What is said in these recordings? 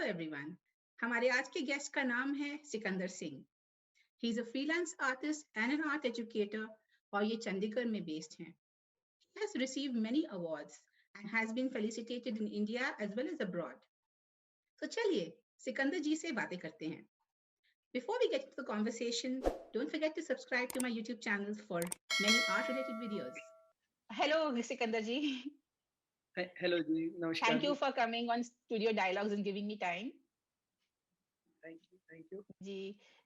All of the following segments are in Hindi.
एवरीवन। हमारे आज के गेस्ट का नाम है Sikandar Singh. He is a freelance artist and an art educator और ये चंडीगढ़ में बेस्ड हैं। He has received many awards and has been felicitated in India as well as abroad. So चलिए सिकंदर जी से बातें करते हैं। Before we get into the conversation, don't forget to subscribe to my YouTube channel for many art related videos. Hello Sikandar ji. Hello जी, नमस्कार Thank you जी। for coming on Studio Dialogues and giving me time. Thank you. जी,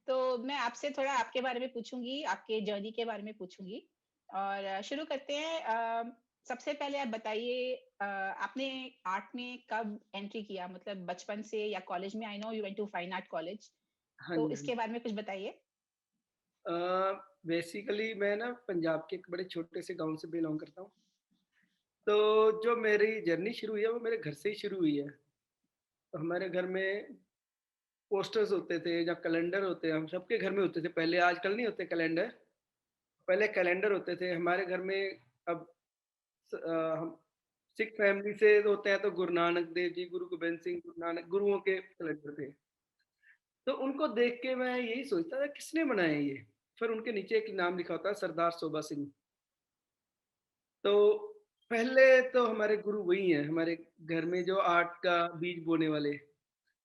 तो मैं आपसे थोड़ा आपके बारे में पूछूंगी, आपके जर्नी के बारे में पूछूंगी और शुरू करते हैं। सबसे पहले आप बताइए, आपने आर्ट में कब एंट्री किया, मतलब बचपन से या कॉलेज में? I know you went to fine art college, हाँ तो जी, हाँ इसके जी। बारे में कुछ बताइए। बेसिकली मैं ना पंजाब के एक बड़े छोटे से गाँव से बिलॉन्ग करता हूँ। तो जो मेरी जर्नी शुरू हुई है वो मेरे घर से ही शुरू हुई है। तो हमारे घर में पोस्टर्स होते थे या कैलेंडर होते हैं, हम सबके घर में होते थे पहले, आजकल नहीं होते कैलेंडर। पहले कैलेंडर होते थे हमारे घर में। अब हम सिख फैमिली से होते हैं तो गुरु नानक देव जी, गुरु गोबिंद सिंह, गुरु नानक गुरुओं के कैलेंडर थे। तो उनको देख के मैं यही सोचता था किसने बनाए ये? फिर उनके नीचे एक नाम लिखा होता है सरदार सोबा सिंह। तो पहले तो हमारे गुरु वही हैं, हमारे घर में जो आर्ट का बीज बोने वाले।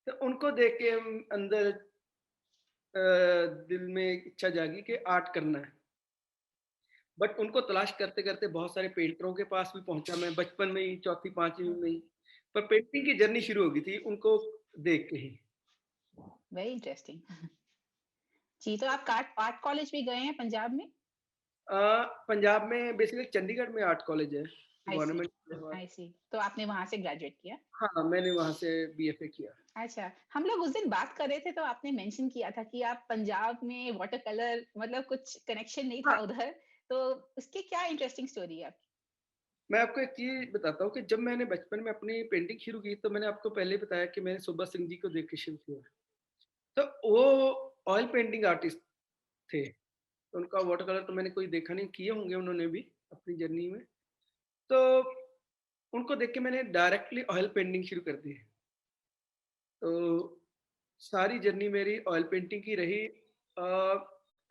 तो उनको देख के हम अंदर दिल में एक इच्छा जागी कि आर्ट करना है। बट उनको तलाश करते-करते बहुत सारे पेंटरों के पास भी पहुँचा मैं बचपन में ही, चौथी 5वीं में ही। पर पेंटिंग की जर्नी शुरू हो गई थी उनको देख के ही। Very interesting. जी, तो आप आर्ट कॉलेज भी गए हैं पंजाब में? अ, पंजाब में बेसिकली चंडीगढ़ में आर्ट कॉलेज है, आई सी, गवर्नमेंट। आई सी। तो आपने वहां से ग्रेजुएट किया? हाँ, मैंने वहाँ से बीएफए किया। अच्छा, हम लोग उस दिन बात कर रहे थे तो आपने मेंशन किया था कि आप पंजाब में वाटर कलर, मतलब कुछ कनेक्शन नहीं था हाँ, उधर, तो उसकी क्या इंटरेस्टिंग स्टोरी है आपकी? मैं आपको एक चीज़ बताता हूँ कि जब मैंने बचपन में अपनी पेंटिंग शुरू की, तो मैंने आपको पहले ही बताया कि मैंने सुब्बा सिंह जी को देख के शुरू किया। तो वो ऑयल पेंटिंग आर्टिस्ट थे। तो उनका वाटर कलर तो मैंने कोई देखा नहीं, किए होंगे उन्होंने भी अपनी जर्नी में। तो उनको देख के मैंने डायरेक्टली ऑयल पेंटिंग शुरू कर दी। तो सारी जर्नी मेरी ऑयल पेंटिंग की रही।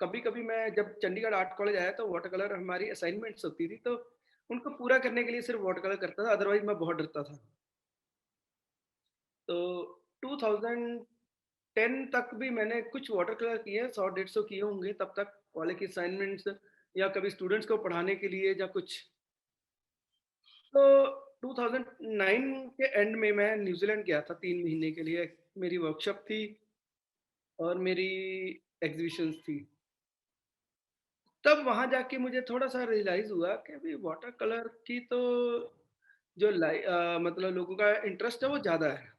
कभी-कभी मैं जब चंडीगढ़ आर्ट कॉलेज आया तो वाटर कलर हमारी असाइनमेंट्स होती थी, तो उनको पूरा करने के लिए सिर्फ वाटर कलर करता था, अदरवाइज़ मैं बहुत डरता था। तो 2010 तक भी मैंने कुछ वाटर कलर किए हैं, 100 150 किए होंगे तब तक, कॉलेज की असाइनमेंट्स या कभी स्टूडेंट्स को पढ़ाने के लिए या कुछ। तो 2009 के एंड में मैं न्यूज़ीलैंड गया था 3 महीने के लिए, मेरी वर्कशॉप थी और मेरी एग्ज़िबिशन्स थी। तब वहाँ जाके मुझे थोड़ा-सा रियलाइज़ हुआ कि अभी वाटर कलर की तो जो मतलब लोगों का इंटरेस्ट है वो ज़्यादा है।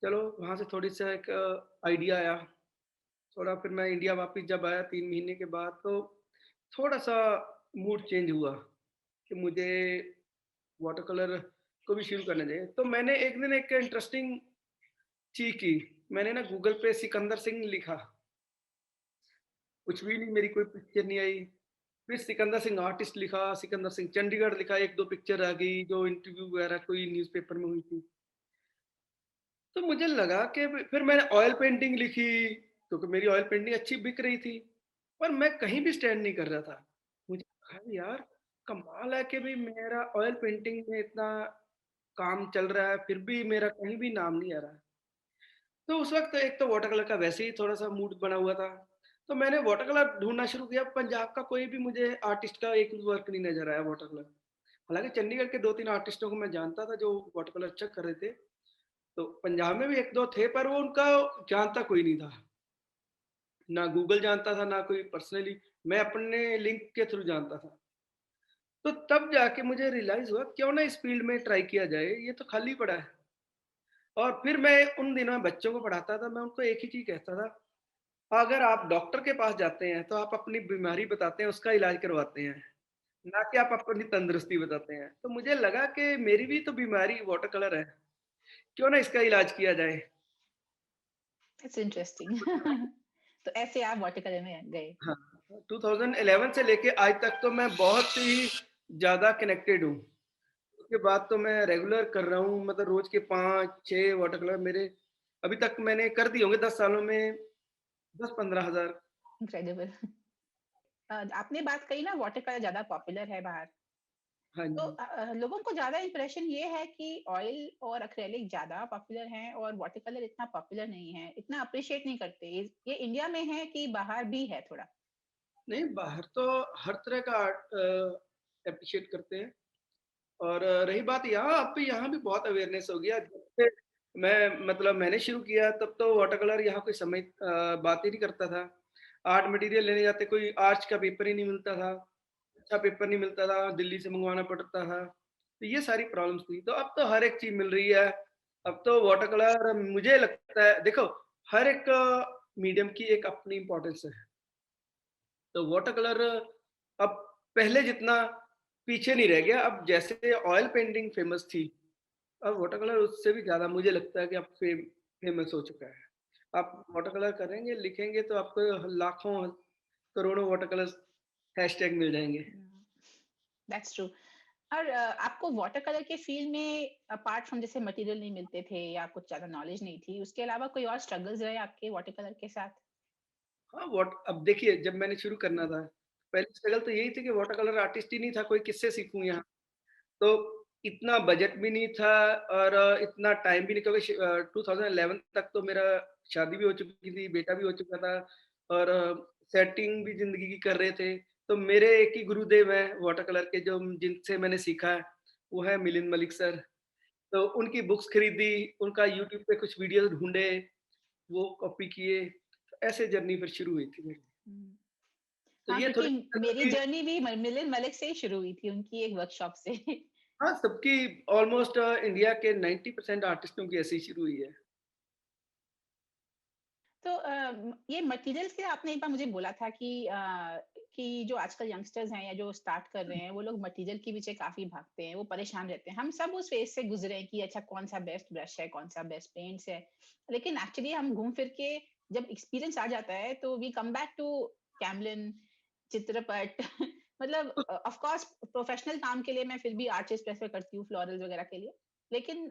चलो वहाँ से थोड़ी-सा एक आइडिया आया। थोड़ा फिर मैं इंडिया वापस जब आया 3 महीने के बाद, तो थोड़ा-सा मूड चेंज हुआ कि मुझे वाटर कलर को भी शुरू करना चाहिए। तो मैंने एक दिन एक इंटरेस्टिंग चीज़ की। मैंने ना गूगल पे सिकंदर सिंह लिखा, कुछ भी नहीं, मेरी कोई पिक्चर नहीं आई। फिर सिकंदर सिंह आर्टिस्ट लिखा, सिकंदर सिंह चंडीगढ़ लिखा, 1-2 पिक्चर आ गई जो इंटरव्यू वगैरह कोई न्यूज़पेपर में हुई थी। तो मुझे लगा कि फिर मैंने ऑयल पेंटिंग लिखी, क्योंकि मेरी ऑयल पेंटिंग अच्छी बिक रही थी, पर मैं कहीं भी स्टैंड नहीं कर रहा था। मुझे लगा यार कमाल है कि भई मेरा ऑयल पेंटिंग में इतना काम चल रहा है, फिर भी मेरा कहीं भी नाम नहीं आ रहा है। तो उस वक़्त एक तो वाटर कलर का वैसे ही थोड़ा-सा मूड बना हुआ था, तो मैंने वाटर कलर ढूँढना शुरू किया। पंजाब का कोई भी मुझे आर्टिस्ट का एक वर्क नहीं नज़र आया वाटर कलर। हालाँकि चंडीगढ़ के 2-3 आर्टिस्टों को मैं जानता था जो वाटर कलर अच्छा कर रहे थे, तो पंजाब में भी 1-2 थे, पर वो उनका जानता कोई नहीं था। ना गूगल जानता था, ना कोई पर्सनली, मैं अपने लिंक के थ्रू जानता था। तो तब जाके मुझे रियलाइज़ हुआ क्यों ना इस फ़ील्ड में ट्राई किया जाए, ये तो खाली पड़ा है। और फिर मैं उन दिनों बच्चों को पढ़ाता था, मैं उनको एक ही चीज़ कहता था, अगर आप डॉक्टर के पास जाते हैं, तो आप अपनी बीमारी बताते हैं, उसका इलाज करवाते हैं, ना कि आप अपनी तंदुरुस्ती बताते हैं। तो मुझे लगा कि मेरी भी तो बीमारी वाटर कलर है, क्यों ना इसका इलाज किया जाए। It's interesting. तो ऐसे आप वाटर कलर में गए? हाँ, 2011 से लेके आज तक तो मैं बहुत ही ज़्यादा कनेक्टेड हूँ। उसके बाद तो मैं रेगुलर कर रहा हूँ, मतलब रोज के 5-6 वाटर कलर मेरे अभी तक मैंने कर दिए होंगे 10 सालों में 10-15 हज़ार। इनक्रेडिबल। आपने बात कही ना वाटर कलर ज़्यादा पॉपुलर है बाहर। हाँ तो जी। लोगों को ज़्यादा इंप्रेशन ये है कि ऑयल और एक्रेलिक ज़्यादा पॉपुलर हैं और वाटर कलर इतना पॉपुलर नहीं है, इतना अप्रिशिएट नहीं करते। ये इंडिया में है कि बाहर भी है थोड़ा? नहीं, बाहर तो हर तरह का आर्ट एप्रिशिएट करते हैं। और रही बात यहाँ, अब भी यहाँ भी बहुत अवेयरनेस हो गया। जब से मैं मतलब मैंने शुरू किया तब तो वाटर कलर यहाँ कोई समय बात ही नहीं करता था। आर्ट मटेरियल लेने जाते कोई आर्च का पेपर ही नहीं मिलता था, अच्छा पेपर नहीं मिलता था, दिल्ली से मँगवाना पड़ता था। तो ये सारी प्रॉब्लम्स थी। तो अब तो हर एक चीज़ मिल रही है। अब तो वाटर कलर मुझे लगता है देखो, हर एक मीडियम की एक अपनी इम्पोर्टेंस है। तो वाटर कलर अब पहले जितना पीछे नहीं रह गया। अब जैसे ऑयल पेंटिंग फेमस थी, अब वाटर कलर उससे भी ज़्यादा मुझे लगता है कि अब फेमस हो चुका है। आप वाटर कलर करेंगे, लिखेंगे तो आपको लाखों, करोड़ों वाटर कलर्स हैशटैग मिल जाएँगे। That's true. और आपको वाटर कलर के फील्ड में अपार्ट फ्रॉम जैसे मटेरियल नहीं मिलते थे या कुछ ज़्यादा नॉलेज नहीं थी, उसके अलावा कोई और स्ट्रगल्स रहे आपके वाटर कलर के साथ? हाँ, वाट अब देखिए जब मैंने शुरू करना था, पहली स्ट्रगल तो यही थी कि वाटर कलर आर्टिस्ट ही नहीं था, कोई किससे सीखूँ यहाँ? तो इतना बजट भी नहीं था और इतना टाइम भी नहीं, क्योंकि 2011 तक तो मेरा शादी भी हो चुकी थी, बेटा भी हो चुका था और सेटिंग भी ज़िंदगी की कर रहे थे। तो मेरे एक ही गुरुदेव हैं वाटर कलर के, जो जिनसे मैंने सीखा है, वो है मिलिंद मलिक सर। तो उनकी बुक्स खरीदी, उनका यूट्यूब पे कुछ वीडियोज़ ढूँढे, वो कॉपी किए, तो ऐसे जर्नी फिर शुरू हुई थी मेरी। हुँ। तो हाँ, ये क्योंकि थोड़ी मेरी स्ट्रगल थी। जर्नी भी मिलिंद मलिक से ही शुरू हुई थी, उनकी एक वर्कशॉप से। हाँ, सबकी ऑलमोस्ट इंडिया के 90% आर्टिस्टों की ऐसे ही शुरू हुई है। तो ये मटेरियल्स के आपने एक बार मुझे बोला था कि जो आजकल यंगस्टर्स हैं या जो स्टार्ट कर रहे हैं, वो लोग मटेरियल के पीछे काफ़ी भागते हैं, वो परेशान रहते हैं। हम सब उस फेज़ से गुज़रे हैं कि अच्छा कौन-सा बेस्ट ब्रश है, कौन-सा बेस्ट पेंट्स है। लेकिन एक्चुअली हम घूम फिर के जब एक्सपीरियंस आ जाता है, तो we come back to Camlin, चित्रपट। मतलब ऑफ कोर्स प्रोफेशनल काम के लिए मैं फिर भी आर्टिस्ट प्रेफर करती हूँ, फ्लोरल्स वगैरह के लिए। लेकिन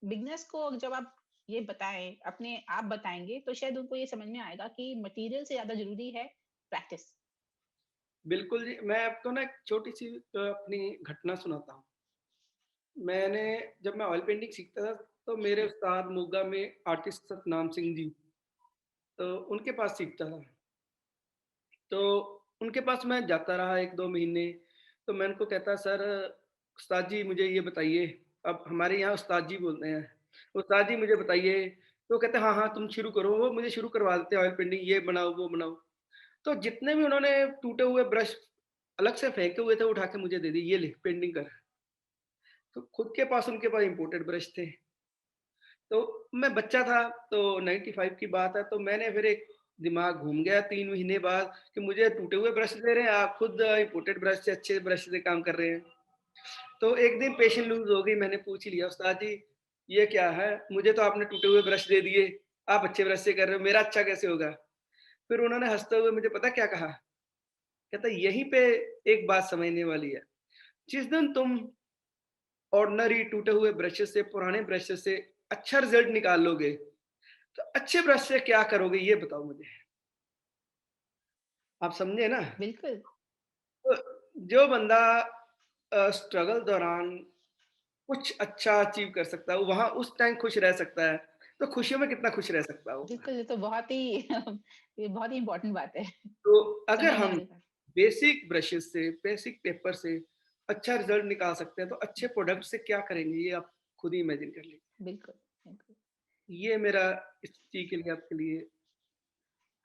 बिगिनर्स को जब आप ये बताएँ, अपने आप बताएँगे, तो शायद उनको ये समझ में आएगा कि मटीरियल से ज़्यादा ज़रूरी है प्रैक्टिस। बिल्कुल जी, मैं आपको ना एक छोटी-सी अपनी घटना सुनाता हूँ। मैंने जब मैं ऑयल पेंटिंग सीखता था, तो मेरे उस्ताद मोगा में आर्टिस्ट सतनाम सिंह जी, तो उनके पास सीखता था। तो उनके पास मैं जाता रहा 1-2 महीने, तो मैं उनको कहता, "सर, उस्ताद जी मुझे ये बताइए।" अब हमारे यहाँ उस्ताद जी बोलते हैं। "उस्ताद जी मुझे बताइए।" तो वो कहते हैं, "हाँ, हाँ, तुम शुरू करो।" वो मुझे शुरू करवा देते हैं ऑयल पेंटिंग, ये बनाओ, वो बनाओ। तो जितने भी उन्होंने टूटे हुए ब्रश अलग से फेंके हुए थे, उठा के मुझे दे दिए, "ये ले पेंटिंग कर।" तो खुद के पास उनके पास इम्पोर्टेड ब्रश थे। तो मैं बच्चा था, तो 95 की बात है, तो मैंने फिर एक दिमाग घूम गया 3 महीने बाद कि मुझे टूटे हुए ब्रश दे रहे हैं, आप खुद इम्पोर्टेड ब्रश से, अच्छे ब्रश से काम कर रहे हैं। तो एक दिन पेशेंस लूज़ हो गई, मैंने पूछ ही लिया, "उस्ताद जी, ये क्या है? मुझे तो आपने टूटे हुए ब्रश दे दिए, आप अच्छे ब्रश से कर रहे हो, मेरा अच्छा कैसे होगा?" फिर उन्होंने हँसते हुए मुझे पता है क्या कहा? कहता, "यहीं पे एक बात समझने वाली है, जिस दिन तुम ऑर्डिनरी टूटे हुए ब्रशेज़ से, पुराने ब्रशेज़ से अच्छा रिज़ल्ट निकाल लोगे, तो अच्छे ब्रश से क्या करोगे ये बताओ मुझे।" आप समझे ना? बिल्कुल, तो जो बंदा स्ट्रगल दौरान कुछ अच्छा अचीव कर सकता है, वहाँ उस टाइम खुश रह सकता है, तो खुशियों में कितना खुश रह सकता होगा। बिल्कुल, ये तो बहुत ही ये बहुत ही इम्पोर्टेंट बात है, तो अगर समझने हम वाली बात। बेसिक ब्रशेज़ से, बेसिक पेपर से अच्छा रिज़ल्ट निकाल सकते हैं, तो अच्छे प्रोडक्ट से क्या करेंगे, ये आप खुद ही इमेजिन कर लीजिए। बिल्कुल, बिल्कुल। ये मेरा इस चीज़ के लिए आपके लिए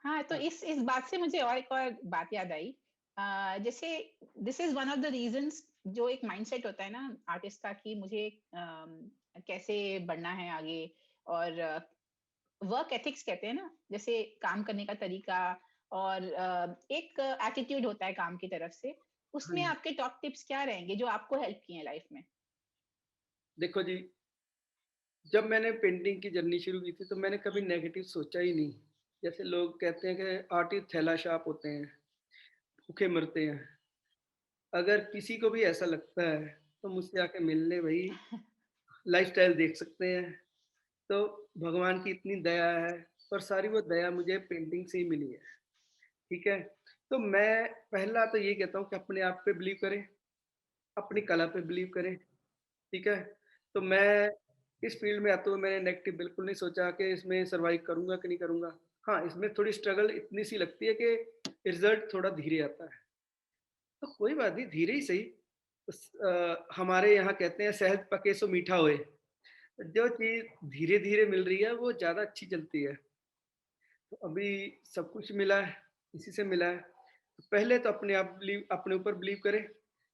हाँ, तो इस बात से मुझे और एक और बात याद आई। जैसे this is one of the reasons जो एक माइंडसेट होता है ना आर्टिस्ट का कि मुझे कैसे बढ़ना है आगे और वर्क एथिक्स कहते हैं ना, जैसे काम करने का तरीका और एक एटीट्यूड होता है काम की तरफ से। हाँ उसमें जी। आपके टॉप टिप्स क्या रहेंगे जो आपको हेल्प किए हैं लाइफ में? देखो जी, जब मैंने पेंटिंग की जर्नी शुरू की थी, तो मैंने कभी नेगेटिव सोचा ही नहीं। जैसे लोग कहते हैं कि आर्टिस्ट थैला-शाप होते हैं, भूखे मरते हैं। अगर किसी को भी ऐसा लगता है तो मुझसे आके मिल ले भई, लाइफ़स्टाइल देख सकते हैं। तो भगवान की इतनी दया है और सारी वो दया मुझे पेंटिंग से ही मिली है, ठीक है? तो मैं पहला तो ये कहता हूँ कि अपने आप पे बिलीव करें, अपनी कला पे बिलीव करें, ठीक है? तो मैं इस फ़ील्ड में आते हुए मैंने नेगेटिव बिल्कुल नहीं सोचा कि इसमें सर्वाइव करूँगा कि नहीं करूँगा। हाँ, इसमें थोड़ी स्ट्रगल इतनी सी लगती है कि रिज़ल्ट थोड़ा धीरे आता है। तो कोई बात नहीं, धीरे ही सही। हमारे यहाँ कहते हैं शहद पके सो मीठा होए। जो चीज़ धीरे-धीरे मिल रही है वो ज़्यादा अच्छी चलती है। तो अभी सब कुछ मिला है, इसी से मिला है। तो पहले तो अपने ऊपर बिलीव करें,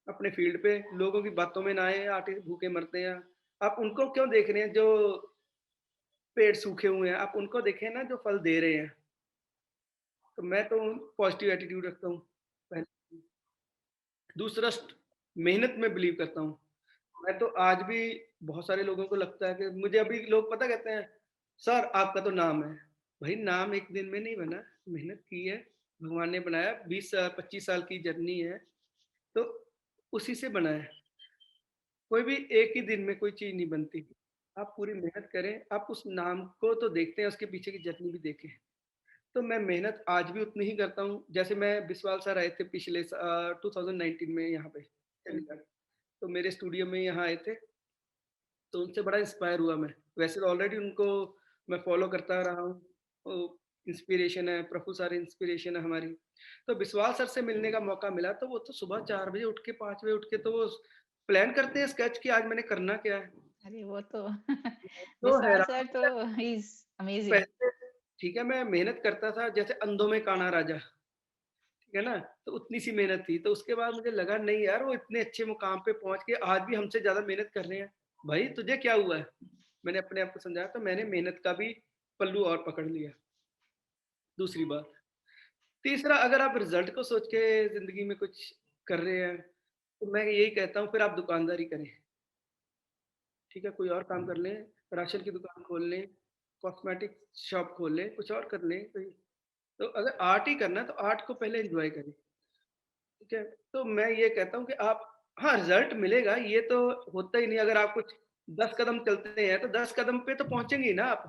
अपने फ़ील्ड पे, लोगों की बातों में ना आए, आर्टिस्ट भूखे मरते हैं। आप उनको क्यों देख रहे हैं जो पेड़ सूखे हुए हैं, आप उनको देखें ना जो फल दे रहे हैं। तो मैं तो पॉज़िटिव एटीट्यूड रखता हूँ, पहले। दूसरा मेहनत में बिलीव करता हूँ। मैं तो आज भी बहुत सारे लोगों को लगता है कि मुझे अभी लोग पता कहते हैं, "सर आपका तो नाम है।" भाई नाम एक दिन में नहीं बना, मेहनत की है, भगवान ने बनाया 20-25 साल की जर्नी है, तो उसी से बना है। कोई भी एक ही दिन में कोई चीज़ नहीं बनती। आप पूरी मेहनत करें, आप उस नाम को तो देखते हैं, उसके पीछे की जर्नी भी देखें। तो मैं मेहनत आज भी उतनी ही करता हूँ, जैसे मैं बिस्वाल सर आए थे 2019 में यहाँ पे चंडीगढ़, तो मेरे स्टूडियो में यहाँ आए थे, तो उनसे बड़ा इंस्पायर हुआ मैं। वैसे तो ऑलरेडी उनको मैं फ़ॉलो करता रहा हूँ, वो इंस्पिरेशन है, प्रभु सर इंस्पिरेशन है हमारी। तो बिस्वाल सर से मिलने का मौका मिला, तो वो तो सुबह 4 बजे उठ के 5 बजे उठ के तो वो प्लान करते हैं स्केच कि आज मैंने करना क्या है। अरे वो तो तो विशाल सर तो हैरान ही इज अमेजिंग। पहले ठीक है, मैं मेहनत करता था जैसे अंधों में काना राजा, ठीक है ना? तो उतनी सी मेहनत थी, तो उसके बाद मुझे लगा नहीं यार वो इतने अच्छे मुकाम पे पहुँच के आज भी हमसे ज़्यादा मेहनत कर रहे हैं। भाई तुझे क्या हुआ है? मैंने अपने आप को समझाया तो मैंने मेहनत का भी पल्लू और पकड़ लिया, दूसरी बात। तीसरा अगर आप रिज़ल्ट को सोच के ज़िंदगी में कुछ कर रहे हैं, तो मैं यही कहता हूँ फिर आप दुकानदारी करें, ठीक है? कोई और काम कर लें, राशन की दुकान खोल लें, कॉस्मेटिक शॉप खोल लें, कुछ और कर लें कोई। तो अगर आर्ट ही करना है तो आर्ट को पहले एन्जॉय करें। ठीक है? तो मैं ये कहता हूँ कि आप हाँ, रिज़ल्ट मिलेगा ये तो होता ही नहीं अगर आप कुछ 10 कदम चलते हैं, तो 10 कदम पे तो पहुँचेंगे ही ना आप,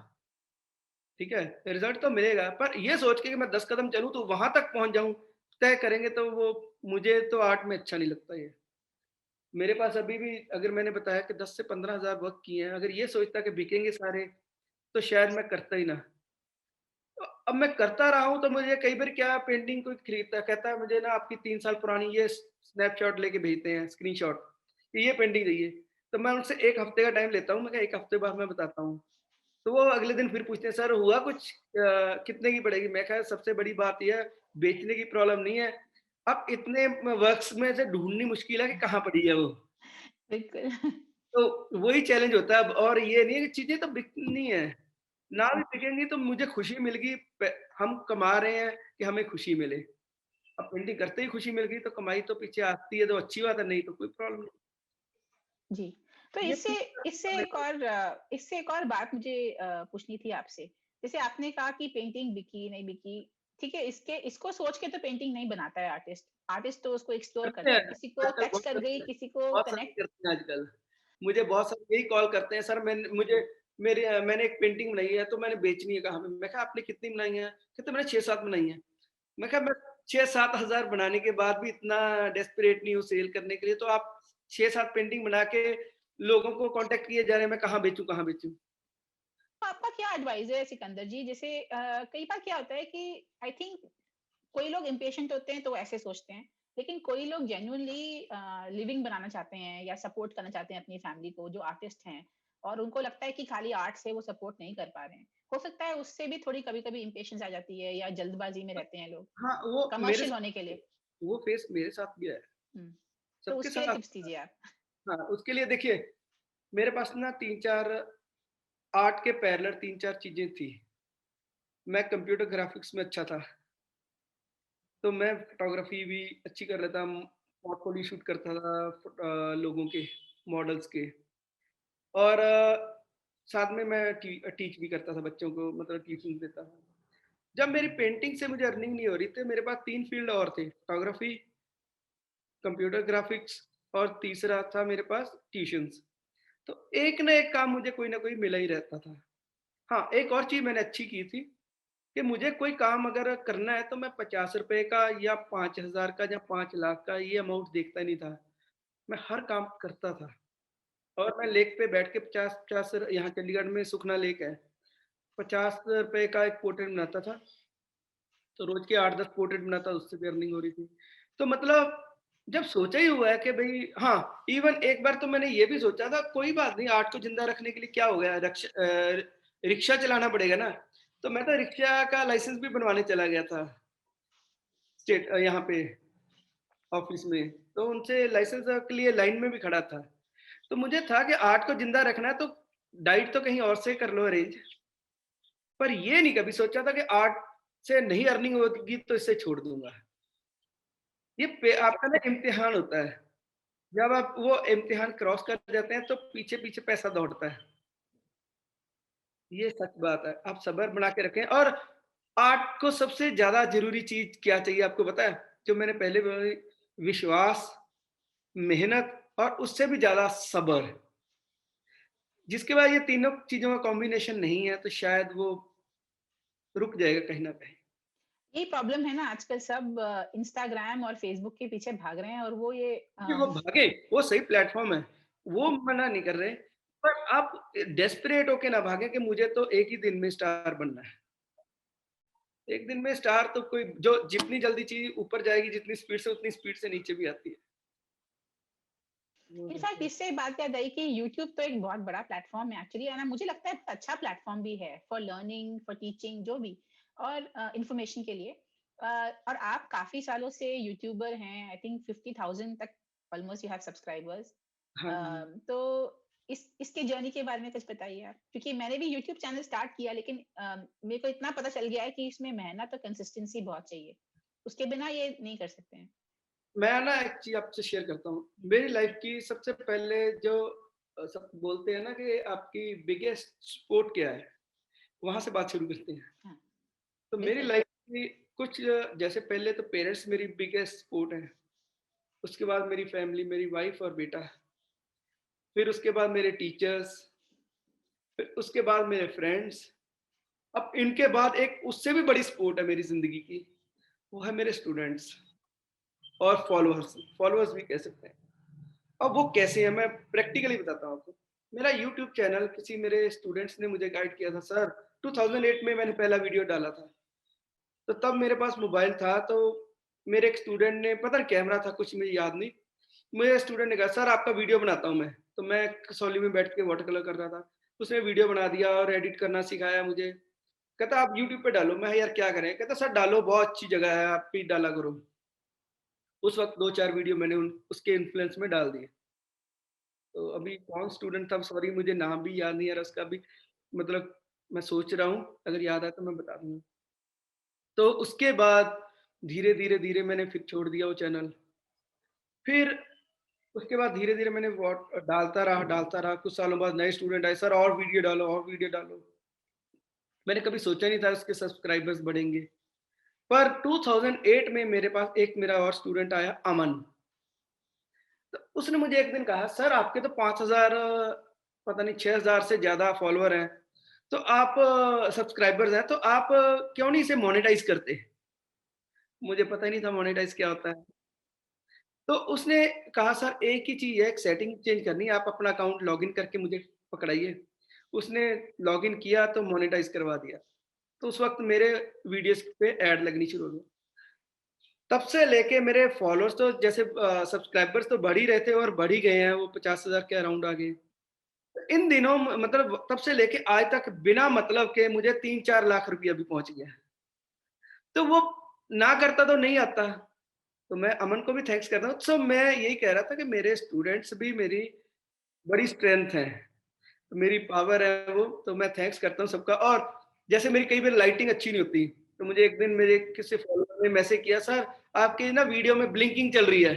ठीक है? रिज़ल्ट तो मिलेगा, पर ये सोच के कि मैं 10 कदम चलूँ तो वहाँ तक पहुँच जाऊँ, तय करेंगे तो वो मुझे तो आर्ट में अच्छा नहीं लगता ये। मेरे पास अभी भी अगर मैंने बताया कि 10 से 15,000 वर्क किए हैं, अगर ये सोचता कि बिकेंगे सारे, तो शायद मैं करता ही ना। अब मैं करता रहा हूँ तो मुझे कई बार क्या पेंटिंग कोई खरीदता कहता है मुझे ना आपकी 3 साल पुरानी ये स्नैपशॉट लेके भेजते हैं स्क्रीनशॉट कि ये पेंटिंग चाहिए। तो मैं उनसे 1 हफ्ते का टाइम लेता हूँ, मैं कहा 1 हफ्ते बाद मैं बताता हूँ। तो वो अगले दिन फिर पूछते हैं सर हुआ कुछ कितने की पड़ेगी? मैं कहा सबसे बड़ी बात ये है बेचने की प्रॉब्लम नहीं है। अब इतने वर्क्स में से ढूँढनी मुश्किल है कि कहाँ पड़ी है वो। बिल्कुल। तो वही चैलेंज होता है अब और ये नहीं है कि चीज़ें तो बिकनी है। ना भी बिकेंगी तो मुझे खुशी मिल गई प हम कमा रहे हैं कि हमें खुशी मिले। अब पेंटिंग करते ही खुशी मिल गई तो कमाई तो पीछे आती है तो अच्छी बात है, नहीं तो कोई प्रॉब्लम नहीं। जी। तो ये इससे 3 इससे एक और बात मुझे पूछनी थी आपसे। जैसे आपने कहा कि पेंटिंग बिकी, नहीं बिकी, ठीक है, इसके इसको सोच के तो पेंटिंग नहीं बनाता है आर्टिस्ट। आर्टिस्ट तो उसको एक्सप्लोर करते करता हैं, है। किसी को आजकल टच बहुत कर गई, करते हैं। किसी को बहुत सारे कनेक्ट। करते हैं आजकल। मुझे बहुत सारे यही कॉल करते हैं सर मैंने एक पेंटिंग बनाई है तो मैंने बेचनी है कहाँ पे? मैं कहा आपने कितनी बनाई है? कहते मैंने 6-7 बनाई है। मैं कहा मैं 6-7 हज़ार बनाने के बाद भी इतना डेस्परेट नहीं हूँ सेल करने के लिए, तो आप 6-7 पेंटिंग बना के लोगों को कॉन्टैक्ट किए जा रहे हैं, मैं कहाँ बेचूँ, कहाँ बेचूँ? तो आपका क्या एडवाइस है सिकंदर जी? जैसे कई बार क्या होता है कि आई थिंक कोई लोग इम्पेशेंट होते हैं तो वो ऐसे सोचते हैं, लेकिन कोई लोग जेन्युइनली लिविंग बनाना चाहते हैं या सपोर्ट करना चाहते हैं अपनी फैमिली को, जो आर्टिस्ट हैं, और उनको लगता है कि खाली आर्ट से वो सपोर्ट नहीं कर पा रहे हैं। हो सकता है उससे भी थोड़ी कभी-कभी इम्पेशेंस आ जाती है या जल्दबाजी में रहते हैं लोग, हाँ, वो मेरे कमर्शियल होने के साथ लिए। वो फेस मेरे साथ भी है, हुँ, तो सबके उसके लिए साथ। टिप्स दीजिए आप। हाँ, उसके लिए देखिए, मेरे पास ना 3-4 आर्ट के पैरेलल 3-4 चीज़ें थी। मैं कंप्यूटर ग्राफ़िक्स में अच्छा था, तो मैं फ़ोटोग्राफ़ी भी अच्छी कर लेता पोर्टफ़ोलियो शूट करता था लोगों के, मॉडल्स के और साथ में मैं टीच भी करता था बच्चों को मतलब ट्यूशन्स देता था। जब मेरी पेंटिंग से मुझे अर्निंग नहीं हो रही थी, मेरे पास 3 फ़ील्ड और थे, फ़ोटोग्राफ़ी, कंप्यूटर ग्राफ़िक्स और तीसरा था मेरे पास ट्यूशन्स। तो एक ना एक काम मुझे कोई ना कोई मिला ही रहता था। हाँ, एक और चीज़ मैंने अच्छी की थी कि मुझे कोई काम अगर करना है तो मैं ₹50 का या 5,000 का या 5 लाख का ये अमाउंट देखता नहीं था। मैं हर काम करता था और मैं लेक पे बैठ के 50-50 यहाँ चंडीगढ़ में सुखना लेक है, ₹50 का एक पोर्ट्रेट बनाता था। तो रोज़ के 8-10 पोर्ट्रेट बनाता, उससे भी अर्निंग हो रही थी। तो मतलब जब सोचा ही हुआ है कि भई हाँ, इवन एक बार तो मैंने ये भी सोचा था कोई बात नहीं आर्ट को ज़िंदा रखने के लिए क्या हो गया रिक्शा चलाना पड़ेगा ना। तो मैं तो रिक्शा का लाइसेंस भी बनवाने चला गया था यहाँ पे ऑफ़िस में। तो उनसे लाइसेंस के लिए लाइन में भी खड़ा था। तो मुझे था कि आर्ट को ज़िंदा रखना है तो डाइट तो कहीं और से कर लो अरेंज। पर ये नहीं कभी सोचा था कि आर्ट से नहीं अर्निंग होगी तो इसे छोड़ दूँगा। ये पे आपका ना इम्तिहान होता है। जब आप वो इम्तिहान क्रॉस कर जाते हैं तो पीछे-पीछे पैसा दौड़ता है। ये सच बात है। आप सब्र बना के रखें और आर्ट को सबसे ज़्यादा ज़रूरी चीज़ क्या चाहिए आपको पता है? जो मैंने पहले बोली विश्वास, मेहनत और उससे भी ज़्यादा सब्र। जिसके पास ये तीनों चीज़ों का कॉम्बिनेशन नहीं है तो शायद वो रुक जाएगा कहीं न कहीं। ये प्रॉब्लम है ना, आजकल सब इंस्टाग्राम और फेसबुक के पीछे भाग रहे हैं और वो ये कि वो भागे, वो सही प्लेटफ़ॉर्म है, वो मना नहीं कर रहे, पर आप डेस्परेट होके ना भागें कि मुझे तो एक ही दिन में स्टार बनना है। एक दिन में स्टार तो कोई जो जितनी जल्दी चीज़ ऊपर जाएगी जितनी स्पीड से उतनी स्पीड से नीचे भी आती है। वो इनफैक्ट रहता है। इससे बात याद आई कि यूट्यूब तो एक बहुत बड़ा प्लेटफॉर्म है एक्चुअली, है ना? मुझे लगता है अच्छा प्लेटफॉर्म भी है फॉर लर्निंग, फॉर टीचिंग, जो भी, और इंफॉर्मेशन के लिए। और आप काफी सालों से यूट्यूबर हैं, आई थिंक 50,000 तक ऑलमोस्ट यू हैव सब्सक्राइबर्स। हाँ जी। तो इसके जर्नी के बारे में कुछ बताइए आप, क्योंकि मैंने भी यूट्यूब चैनल स्टार्ट किया, लेकिन मेरे को इतना पता चल गया है कि इसमें मेहनत और कंसिस्टेंसी बहुत चाहिए, उसके बिना ये नहीं कर सकते हैं। मैं ना एक चीज़ आपसे शेयर करता हूँ। मेरी लाइफ़ की सबसे पहले जो सब बोलते हैं ना कि आपकी बिगेस्ट सपोर्ट क्या है? वहाँ से बात शुरू करते हैं। हाँ, तो मेरी बिल्कुल। लाइफ़ की कुछ जैसे पहले तो पेरेंट्स मेरी बिगेस्ट सपोर्ट हैं। उसके बाद मेरी फैमिली, मेरी वाइफ़ और बेटा। फिर उसके बाद मेरे टीचर्स, फिर उसके बाद मेरे फ्रेंड्स। अब इनके बाद एक उससे भी बड़ी सपोर्ट है मेरी ज़िंदगी की, वो है मेरे स्टूडेंट्स और फॉलोअर्स, फॉलोअर्स भी कह सकते हैं। अब वो कैसे हैं मैं प्रैक्टिकली बताता हूँ आपको। मेरा यूट्यूब चैनल किसी मेरे स्टूडेंट्स ने मुझे गाइड किया था सर 2008 में मैंने पहला वीडियो डाला था। तो तब मेरे पास मोबाइल था तो मेरे एक स्टूडेंट ने पता नहीं कैमरा था कुछ मुझे याद नहीं। मेरे स्टूडेंट ने कहा सर आपका वीडियो बनाता हूँ मैं। तो मैं कसौली में बैठ के वाटर कलर कर रहा था। उसने वीडियो बना दिया और एडिट करना सिखाया मुझे। कहता आप यूट्यूब पे डालो। मैं यार क्या करें? कहता सर डालो बहुत अच्छी जगह है आप भी डाला करो। उस वक़्त 2-4 वीडियो मैंने उन उसके इन्फ्लुएंस में डाल दिए। तो अभी कौन स्टूडेंट था सॉरी मुझे नाम भी याद नहीं आ रहा उसका भी मतलब मैं सोच रहा हूँ, अगर याद आया तो मैं बता दूँगा। तो उसके बाद धीरे-धीरे मैंने फिर छोड़ दिया वो चैनल। फिर उसके बाद धीरे-धीरे मैंने डालता रहा, कुछ सालों बाद नए स्टूडेंट आए, "सर और वीडियो डालो और वीडियो डालो।" मैंने कभी सोचा नहीं था उसके सब्सक्राइबर्स बढ़ेंगे। पर 2008 में मेरे पास एक मेरा और स्टूडेंट आया अमन। तो उसने मुझे एक दिन कहा, "सर आपके तो 5,000 पता नहीं 6,000 से ज़्यादा फॉलोवर हैं, तो आप सब्सक्राइबर्स हैं, तो आप क्यों नहीं इसे मोनेटाइज़ करते?" मुझे पता ही नहीं था मोनेटाइज़ क्या होता है। तो उसने कहा, "सर एक ही चीज़ है, एक सेटिंग चेंज करनी है, आप अपना अकाउंट लॉगिन करके मुझे पकड़ाइए।" उसने लॉगिन किया तो मोनेटाइज़ करवा दिया। तो उस वक़्त मेरे वीडियोज़ पे ऐड लगनी शुरू हो गई। तब से लेके मेरे फॉलोअर्स तो जैसे सब्सक्राइबर्स तो बढ़ ही रहे थे और बढ़ ही गए हैं, वो 50,000 के अराउंड आ गए। इन दिनों मतलब तब से लेके आज तक बिना मतलब के मुझे 3-4 लाख रुपया भी पहुँच गया है। तो वो ना करता तो नहीं आता। तो मैं अमन को भी थैंक्स करता हूँ। सो मैं यही कह रहा था कि मेरे स्टूडेंट्स भी मेरी बड़ी स्ट्रेंथ हैं। तो मेरी पावर है वो, तो मैं थैंक्स करता हूँ सबका और जैसे मेरी कई बार लाइटिंग अच्छी नहीं होती, तो मुझे एक दिन मेरे किसी फॉलोवर ने मैसेज किया, "सर आपकी ना वीडियो में ब्लिंकिंग चल रही है।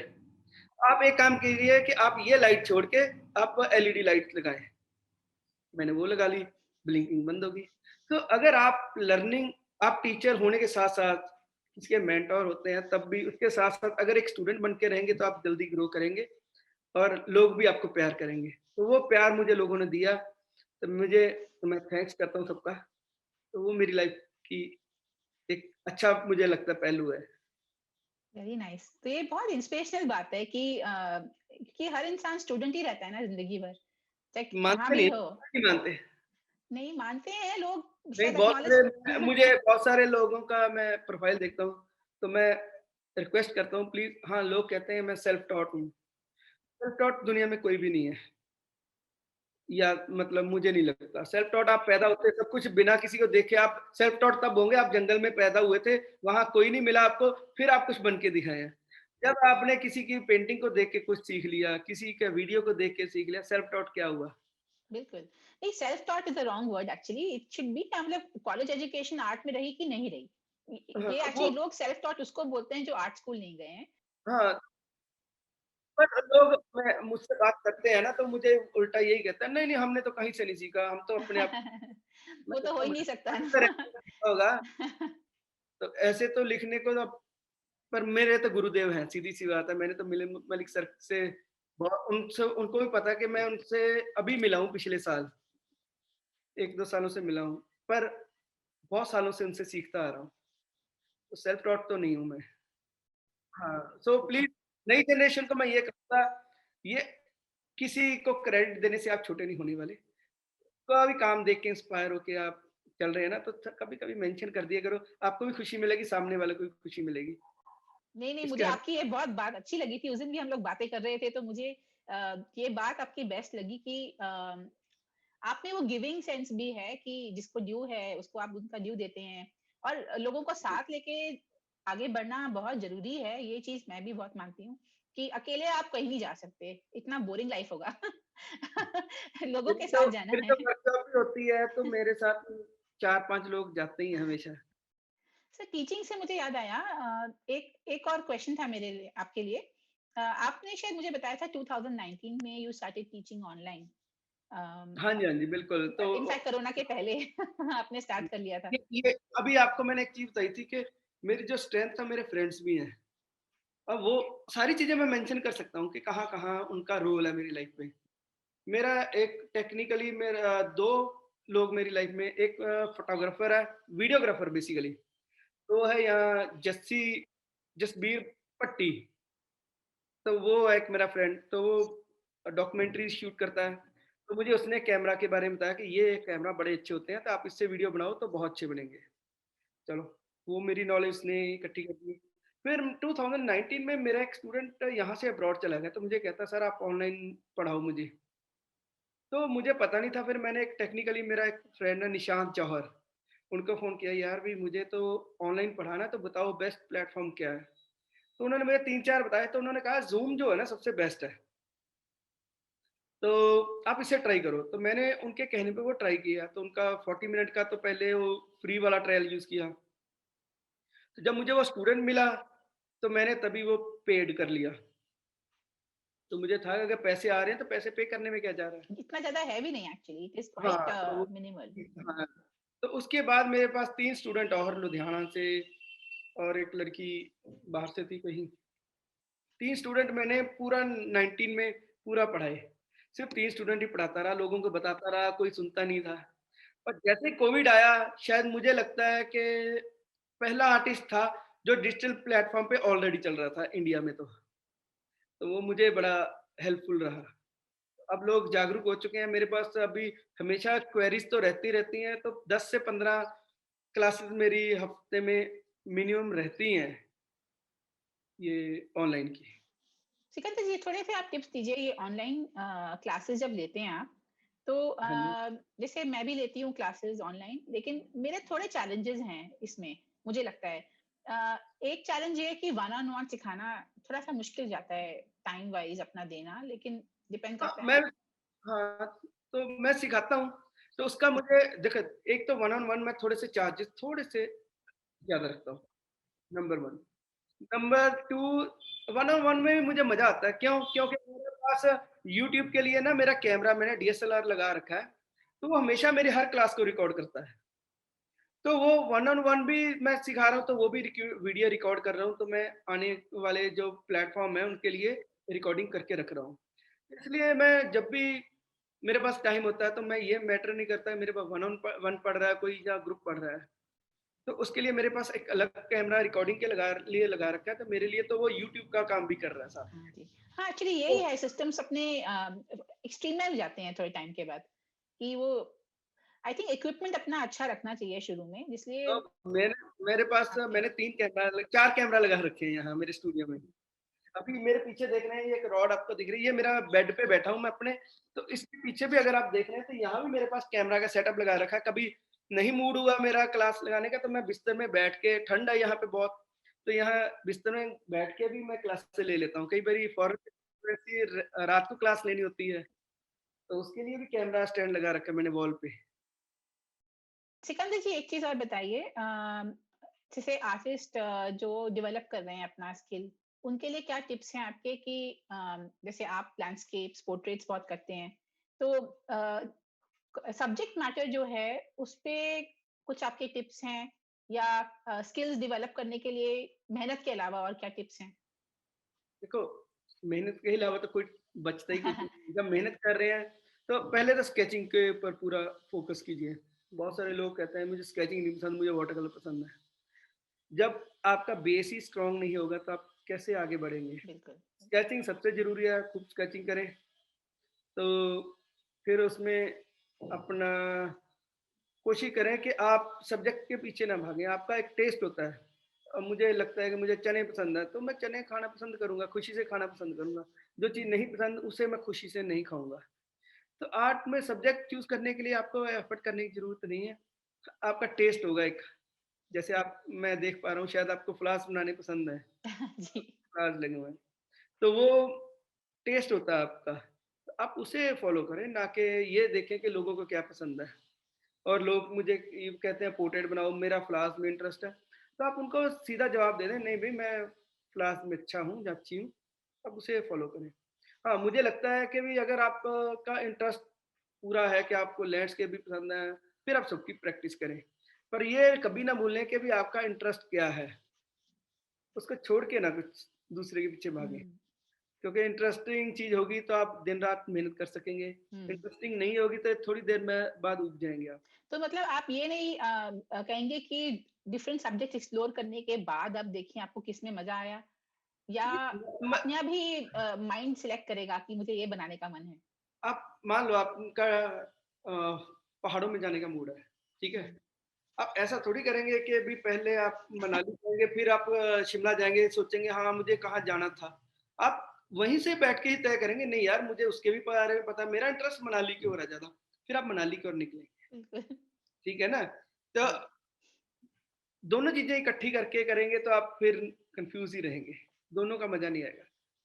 आप एक काम कीजिए कि आप ये लाइट छोड़ के आप एलईडी लाइट लगाएँ।" मैंने वो लगा ली, ब्लिंकिंग बंद हो गई। तो अगर आप टीचर होने के साथ-साथ किसी के मेंटर होते हैं, तब भी उसके साथ-साथ अगर एक स्टूडेंट बन के रहेंगे, तो आप जल्दी ग्रो करेंगे और लोग भी आपको प्यार करेंगे। तो वो प्यार मुझे लोगों ने दिया, तो मैं थैंक्स करता हूँ सबका। तो वो मेरी लाइफ की एक अच्छा मुझे लगता है पहलू है। Very nice. तो ये बहुत इंस्पिरेशनल बात है कि हर इंसान स्टूडेंट ही रहता है ना जिंदगी भर, चाहे कहाँ मानते भी नहीं हो। नहीं मानते। नहीं मानते हैं लोग, नहीं, शायद एक्नॉलेज। बहुत सारे लोगों का मैं प्रोफाइल देखता हूँ, तो मैं रिक्वेस्ट करता हूँ प्लीज़। हाँ, लोग कहते हैं मैं सेल्फ टॉट हूँ। सेल्फ टॉट दुनिया में कोई भी नहीं है, या मतलब मुझे नहीं लगता। सेल्फ टॉट आप पैदा होते सब कुछ बिना किसी को देखे, आप सेल्फ टॉट तब होंगे आप जंगल में पैदा हुए थे, वहाँ कोई नहीं मिला आपको, फिर आप कुछ बन के दिखाए हैं। जब आपने किसी की पेंटिंग को देख के कुछ सीख लिया, किसी के वीडियो को देख के सीख लिया, सेल्फ टॉट क्या हुआ? बिल्कुल। नहीं, self taught is the wrong word actually, it should be, मतलब कॉलेज एजुकेशन आर्ट में रही कि नहीं रही, हाँ, ये वो एक्चुअली लोग सेल्फ टॉट उसको बोलते हैं जो आर्ट स्कूल नहीं गए हैं। हाँ, बट लोग मैं मुझसे बात करते हैं ना, तो मुझे उल्टा यही कहते हैं, नहीं-नहीं हमने तो कहीं से नहीं सीखा, हम तो अपने आप। मैं वो तो हो कहता ही हूँ नहीं सकता पढ़ते ना। रहने से सीखा होगा, तो ऐसे तो लिखने को तो। पर मेरे तो गुरुदेव हैं, सीधी-सी बात है। मैंने तो मलिक सर से बहुत, उनसे उनको भी पता है कि मैं उनसे अभी मिला हूँ पिछले साल, 1-2 सालों से मिला हूँ, पर बहुत सालों से उनसे सीखता आ रहा हूँ। तो सेल्फ टॉट तो नहीं हूँ मैं। हाँ, सो प्लीज़ नई जनरेशन को मैं ये कहूँगा, ये किसी को क्रेडिट देने से आप छोटे नहीं होने वाले। कोई भी काम देख के इंस्पायर होके आप चल रहे हैं ना, तो कभी-कभी मेंशन कर दिया करो, आपको भी खुशी मिलेगी, सामने वाले को भी खुशी मिलेगी। नहीं, नहीं, इसके मुझे हर आपकी ये बहुत बात अच्छी लगी थी। उस दिन भी हम लोग बातें कर रहे थे, तो मुझे ये बात आपकी बेस्ट लगी कि आप में वो गिविंग सेंस भी है कि जिसको ड्यू है, उसको आप उनका ड्यू देते हैं, और लोगों को साथ लेके आगे बढ़ना बहुत ज़रूरी है। ये चीज़ मैं भी बहुत मानती हूँ कि अकेले आप कहीं नहीं जा सकते, इतना बोरिंग लाइफ़ होगा। लोगों के साथ जाना मेरी है। तो वर्कशॉप भी होती है, तो मेरे साथ 4-5 लोग जाते ही हैं हमेशा। सर, टीचिंग से मुझे याद आया, एक एक और क्वेश्चन था मेरे लिए, आपके लिए। आपने शायद मुझे बताया था 2019 में यू स्टार्टेड टीचिंग ऑनलाइन। हाँ जी, हाँ जी, बिल्कुल। तो इनफैक्ट कोरोना के पहले आपने स्टार्ट कर लिया था। ये अभी आपको मैंने एक चीज़ बताई थी कि मेरी जो स्ट्रेंथ था, मेरे फ्रेंड्स भी हैं। अब वो सारी चीज़ें मैं मेंशन कर सकता हूँ कि कहाँ-कहाँ उनका रोल है मेरी लाइफ़ में। मेरा एक टेक्निकली मेरा 2 लोग मेरी लाइफ़ में, एक फ़ोटोग्राफ़र है, वीडियोग्राफ़र बेसिकली। तो वो है यहाँ जसबीर पट्टी। तो वो है एक मेरा फ्रेंड, तो वो डॉक्यूमेंट्री शूट करता है। तो मुझे उसने कैमरा के बारे में बताया कि ये कैमरा बड़े अच्छे होते हैं, तो आप इससे वीडियो बनाओ तो बहुत अच्छे बनेंगे। चलो, वो मेरी नॉलेज उसने इकट्ठी कर दी। फिर 2019 में मेरा एक स्टूडेंट यहाँ से अब्रॉड चला गया, तो मुझे कहता सर आप ऑनलाइन पढ़ाओ मुझे। तो मुझे पता नहीं था, फिर मैंने एक टेक्निकली मेरा एक फ्रेंड है निशांत जौहर, उनको फ़ोन किया, यार भी मुझे तो ऑनलाइन पढ़ाना है, तो बताओ बेस्ट प्लेटफ़ॉर्म क्या है? तो उन्होंने मुझे 3-4 बताए, तो उन्होंने कहा ज़ूम जो है ना सबसे बेस्ट है। तो आप इसे ट्राई करो। तो मैंने उनके कहने पे वो ट्राई किया, तो उनका 40 मिनट का तो पहले वो फ्री वाला ट्रायल यूज़ किया। तो जब मुझे वो स्टूडेंट मिला, तो मैंने तभी वो पेड कर लिया। तो मुझे था अगर पैसे आ रहे हैं तो पैसे पे करने में क्या जा रहा है? इतना ज़्यादा है भी नहीं एक्चुअली, इट इज़ क्वाइट हाँ, तो मिनिमल। हाँ, तो उसके बाद मेरे पास 3 स्टूडेंट और लुधियाना से, और एक लड़की बाहर से थी कहीं। 3 स्टूडेंट मैंने पूरा 19 में पूरा पढ़ाए। सिर्फ़ 3 स्टूडेंट ही पढ़ाता रहा, लोगों को बताता रहा, कोई सुनता नहीं था। और जैसे ही कोविड आया, शायद मुझे लगता है कि पहला आर्टिस्ट था जो डिजिटल प्लेटफ़ॉर्म पे ऑलरेडी चल रहा था इंडिया में तो। तो वो मुझे बड़ा हेल्पफुल रहा। अब लोग जागरूक हो चुके हैं, मेरे पास अभी हमेशा क्वेरीज़ तो रहती रहती हैं, तो 10 से 15 क्लासेस मेरी हफ़्ते में मिनिमम रहती हैं, ये ऑनलाइन की। सिकंदर जी, थोड़े से आप टिप्स दीजिए, ये ऑनलाइन क्लासेस जब लेते हैं आप, तो हाँ जी। जैसे मैं भी लेती हूँ क्लासेस ऑनलाइन, लेकिन मेरे थोड़े चैलेंजेस हैं इसमें, मुझे लगता है। एक चैलेंज ये है कि वन ऑन वन सिखाना थोड़ा सा मुश्किल जाता है, टाइम वाइज अपना देना, लेकिन डिपेंड हाँ, करता है मैं ना। हाँ, तो मैं सिखाता हूँ, तो उसका मुझे देखो, एक तो वन ऑन वन में थोड़े से चार्जेज़ थोड़े से ज़्यादा रखता हूँ, number 1। Number 2, one on one में भी मुझे मज़ा आता है, क्यों? क्योंकि मेरे पास यूट्यूब के लिए ना मेरा कैमरा मैंने डीएसएलआर लगा रखा है, तो वो हमेशा मेरी हर क्लास को रिकॉर्ड करता है। तो वो वन ऑन वन भी मैं सिखा रहा हूँ, तो वो भी वीडियो रिकॉर्ड कर रहा हूँ, तो मैं आने वाले जो प्लेटफ़ॉर्म है उनके लिए रिकॉर्डिंग करके रख रहा हूँ। इसलिए मैं जब भी मेरे पास टाइम होता है तो मैं ये मैटर नहीं करता है मेरे पास वन ऑन वन पढ़ रहा है कोई या ग्रुप पढ़ रहा है। तो उसके लिए मेरे पास एक अलग कैमरा रिकॉर्डिंग के लगा रखा है, तो मेरे लिए तो वो यूट्यूब का काम भी कर रहा है साथ में। हाँ जी। हाँ, एक्चुअली यही तो है, सिस्टम्स अपने एक्सट्रीम में हो जाते हैं थोड़े टाइम के बाद, कि वो आई थिंक इक्विपमेंट अपना अच्छा रखना चाहिए शुरू में, इसलिए तो मेरे पास आपके मैंने 3 कैमरा 4 कैमरा लगा रखे हैं यहाँ मेरे स्टूडियो में। अभी मेरे पीछे देख रहे हैं ये एक रॉड आपको दिख रही है, मेरा बेड पे बैठा हूँ मैं अपने, तो इसके पीछे भी अगर आप देख रहे हैं तो यहाँ भी मेरे पास कैमरा का सेटअप लगा रखा है। कभी नहीं मूड हुआ मेरा क्लास लगाने का तो मैं बिस्तर में बैठ के, ठंड है यहाँ पे बहुत, तो यहाँ बिस्तर में बैठ के भी मैं क्लासेस ले लेता हूँ। कई बारी फॉरेन ऐसी रात को क्लास लेनी होती है, तो उसके लिए भी कैमरा स्टैंड लगा रखा है मैंने वॉल पे। सिकंदर जी एक चीज़ और बताइए, जैसे आर्टिस्ट जो डेवलप कर रहे हैं अपना स्किल, उनके लिए क्या टिप्स हैं आपके कि जैसे आप लैंडस्केप्स, पोर्ट्रेट्स बहुत करते हैं, तो सब्जेक्ट मैटर जो है उसपे कुछ आपके टिप्स हैं, या स्किल्स डेवलप करने के लिए मेहनत के अलावा और क्या टिप्स हैं? देखो, मेहनत के अलावा तो कोई बचता ही कुछ नहीं। जब मेहनत कर रहे हैं, तो पहले तो स्केचिंग के ऊपर पूरा फ़ोकस कीजिए। बहुत सारे लोग कहते हैं मुझे स्केचिंग नहीं पसंद, मुझे वाटर कलर पसंद है। जब आपका बेस ही स्ट्रॉन्ग नहीं होगा तो आप कैसे आगे बढ़ेंगे? बिल्कुल। स्केचिंग सबसे ज़रूरी है, खूब स्केचिंग करें। तो फिर उसमें अपना कोशिश करें कि आप सब्जेक्ट के पीछे ना भागें, आपका एक टेस्ट होता है। मुझे लगता है कि मुझे चने पसंद है, तो मैं चने खाना पसंद करूँगा, खुशी से खाना पसंद करूँगा। जो चीज़ नहीं पसंद, उसे मैं खुशी से नहीं खाऊँगा। तो आर्ट में सब्जेक्ट चूज़ करने के लिए आपको एफर्ट करने की ज़रूरत नहीं है। आपका टेस्ट होगा एक, जैसे आप मैं देख पा रहा हूँ शायद आपको फ्लावर्स बनाने पसंद है, जी। फ्लावर्स लगे हुए हैं। तो वो टेस्ट होता है आपका, तो आप उसे फ़ॉलो करें, ना कि ये देखें कि लोगों को क्या पसंद है। और लोग मुझे ये कहते हैं पोर्ट्रेट बनाओ, मेरा फ्लावर्स में इंटरेस्ट है, तो आप उनको सीधा जवाब दे दें, नहीं भई मैं फ्लावर्स में अच्छा हूँ या अच्छी हूँ, आप उसे फ़ॉलो करें। हाँ, मुझे लगता है कि भई अगर आपका इंटरेस्ट पूरा है कि आपको लैंडस्केप भी पसंद है, फिर आप सबकी प्रैक्टिस करें। पर ये कभी ना भूलें कि भई आपका इंटरेस्ट क्या है, उसको छोड़ के ना कुछ दूसरे के पीछे भागें। हुँ, क्योंकि इंटरेस्टिंग चीज़ होगी तो आप दिन-रात मेहनत कर सकेंगे, हुँ। इंटरेस्टिंग नहीं होगी तो थोड़ी देर में बाद ऊब जाएँगे आप। तो मतलब आप ये नहीं कहेंगे कि डिफरेंट सब्जेक्ट एक्सप्लोर करने के बाद अब देखिए आपको किसमें मज़ा आया, या म अपने आप ही माइंड सिलेक्ट करेगा कि मुझे ये बनाने का मन है? आप मान लो आपका पहाड़ों में जाने का मूड है, ठीक है? हुँ, आप ऐसा थोड़ी करेंगे कि अभी पहले आप मनाली जाएँगे, फिर आप शिमला जाएँगे, सोचेंगे हाँ, मुझे कहाँ जाना था। आप वहीं से बैठ के ही तय करेंगे, नहीं यार मुझे उसके भी बारे में पता है, मेरा इंटरेस्ट मनाली की ओर है ज़्यादा, फिर आप मनाली की ओर निकलेंगे, बिल्कुल। ठीक है ना? तो जी। दोनों चीज़ें इकट्ठी करके करेंगे तो आप फिर कन्फ्यूज़ ही रहेंगे, दोनों का मज़ा नहीं आएगा।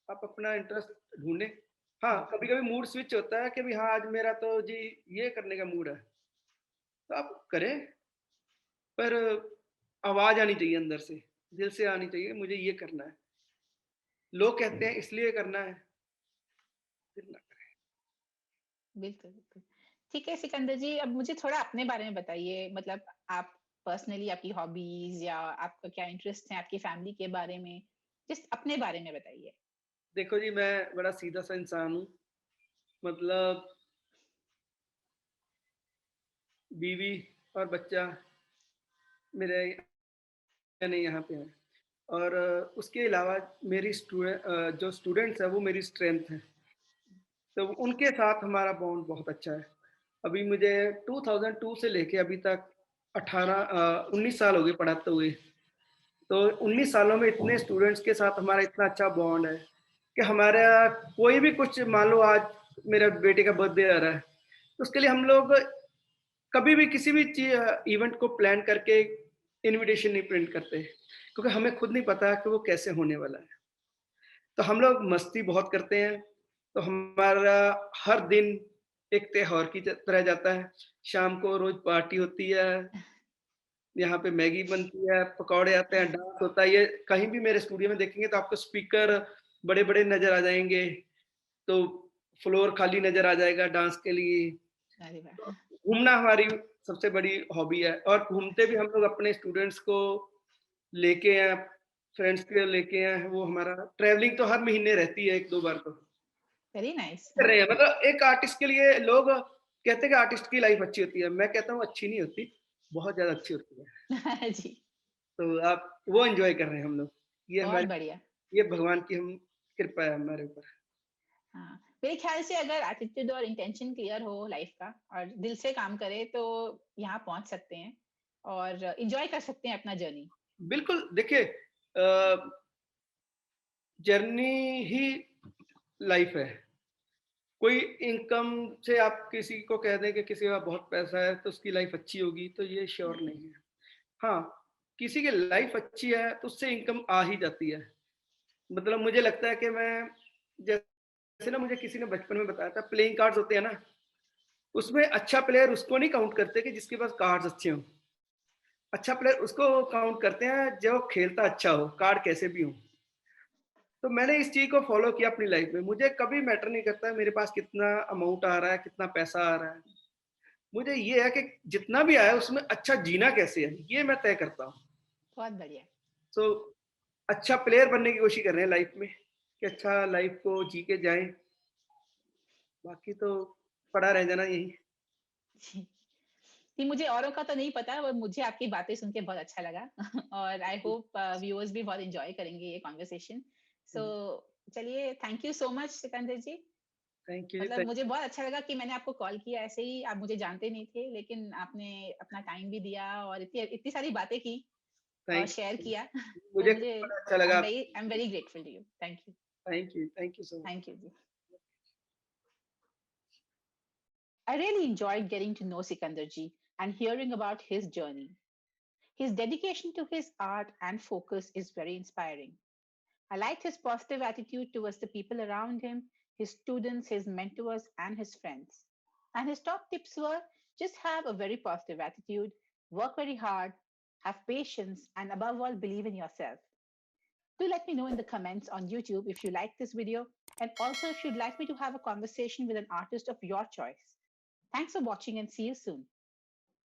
आप अपना इंटरेस्ट ढूँढें। हाँ, बिल्कुल। कभी-कभी मूड स्विच होता है कि भई हाँ, आज मेरा तो जी ये करने का मूड है, तो आप करें, पर आवाज़ आनी चाहिए अंदर से, दिल से आनी चाहिए मुझे ये करना है। लोग कहते हैं इसलिए करना है, फिर ना करें। बिल्कुल, बिल्कुल। ठीक है सिकंदर जी, अब मुझे थोड़ा अपने बारे में बताइए, मतलब आप पर्सनली आपकी हॉबीज़ या आपका क्या इंटरेस्ट है आपकी फैमिली के बारे में? जस्ट अपने बारे में बताइए। देखो जी, मैं बड़ा सीधा-सा इंसान हूँ, मतलब बीवी और बच्चा मेरे यानी यहाँ पे हैं। और उसके अलावा जो स्टूडेंट्स हैं वो मेरी स्ट्रेंथ हैं। तो उनके साथ हमारा बॉन्ड बहुत अच्छा है। अभी मुझे 2002 से लेके अभी तक 19 साल हो गए पढ़ाते हुए। तो 19 सालों में इतने स्टूडेंट्स के साथ हमारा इतना अच्छा बॉन्ड है कि हमारा कोई भी कुछ मान लो आज मेरे बेटे का बर्थडे आ रहा है, तो उसके लिए हम लोग कभी भी किसी भी इवेंट को प्लान करके इनविटेशन नहीं प्रिंट करते, क्योंकि हमें खुद नहीं पता कि वो कैसे होने वाला है। तो हम लोग मस्ती बहुत करते हैं, तो हमारा हर दिन एक त्योहार की तरह जाता है। शाम को रोज़ पार्टी होती है, यहाँ पे मैगी बनती है, पकौड़े आते हैं, डांस होता है। ये कहीं भी मेरे स्टूडियो में देखेंगे तो आपको स्पीकर बड़े-बड़े नज़र आ जाएँगे, तो फ्लोर खाली नज़र आ जाएगा डांस के लिए। अरे तो वाह! घूमना हमारी सबसे बड़ी हॉबी है और घूमते भी हम लोग अपने स्टूडेंट्स को लेके फ्रेंड्स को लेके वो हमारा ट्रैवलिंग तो हर महीने रहती है 1-2 बार तो। Very nice. कर रहे हैं, मतलब एक आर्टिस्ट के लिए लोग कहते हैं कि आर्टिस्ट की लाइफ अच्छी होती है, मैं कहता हूँ अच्छी नहीं होती, बहुत ज़्यादा अच्छी होती है। जी, तो आप वो एन्जॉय कर रहे हैं हम लोग, ये बहुत हमारी बढ़िया। ये भगवान की हम कृपा है हमारे ऊपर। हाँ, मेरे ख्याल से अगर एटीट्यूड और इंटेंशन क्लियर हो लाइफ का और दिल से काम करे तो यहाँ पहुँच सकते हैं और एन्जॉय कर सकते हैं अपना जर्नी। बिल्कुल, देखिए जर्नी ही लाइफ है। कोई इनकम से आप किसी को कह दें कि किसी का बहुत पैसा है तो उसकी लाइफ अच्छी होगी, तो ये श्योर नहीं है। हाँ, किसी की लाइफ अच्छी है तो उससे इनकम आ ही जाती है। मतलब मुझे लगता है कि मैं जैसे ना मुझे किसी ने बचपन में बताया था प्लेइंग कार्ड्स होते हैं ना, उसमें अच्छा प्लेयर उसको नहीं काउंट करते कि जिसके पास कार्ड्स अच्छे हों। अच्छा प्लेयर उसको काउंट करते हैं जो खेलता अच्छा हो, कार्ड कैसे भी हों। तो मैंने इस चीज़ को फ़ॉलो किया अपनी लाइफ में। मुझे कभी मैटर नहीं करता है मेरे पास कितना अमाउंट आ रहा है, कितना पैसा आ रहा है। मुझे ये है कि जितना भी आया उसमें अच्छा जीना कैसे है, ये मैं तय करता हूँ। बहुत बढ़िया। सो अच्छा प्लेयर बनने की कोशिश कर रहे हैं लाइफ में कि अच्छा लाइफ को जी के जाएँ, बाकी तो पड़ा रह जाना यहीं। जी। जी, मुझे औरों का तो नहीं पता पर मुझे आपकी बातें सुन के बहुत अच्छा लगा और आई होप व्यूअर्स भी बहुत एंजॉय करेंगे ये कॉन्वर्सेशन। सो चलिए, thank you so much Sikandar ji. Thank you, मतलब मुझे बहुत अच्छा लगा कि मैंने आपको कॉल किया ऐसे ही, आप मुझे जानते नहीं थे लेकिन आपने अपना टाइम भी दिया और इतनी इतनी सारी बातें की और थैंक शेयर किया। तो मुझे मुझे बड़ा अच्छा लगा। I am very grateful to you. Thank you so much. Thank you ji. I really enjoyed getting to know Sikandar ji and hearing about his journey. His dedication to his art and focus is very inspiring. I liked his positive attitude towards the people around him, his students, his mentors, and his friends. And his top tips were just have a very positive attitude, work very hard, have patience, and above all, believe in yourself. Do let me know in the comments on YouTube if you like this video and also if you'd like me to have a conversation with an artist of your choice. Thanks for watching and see you soon.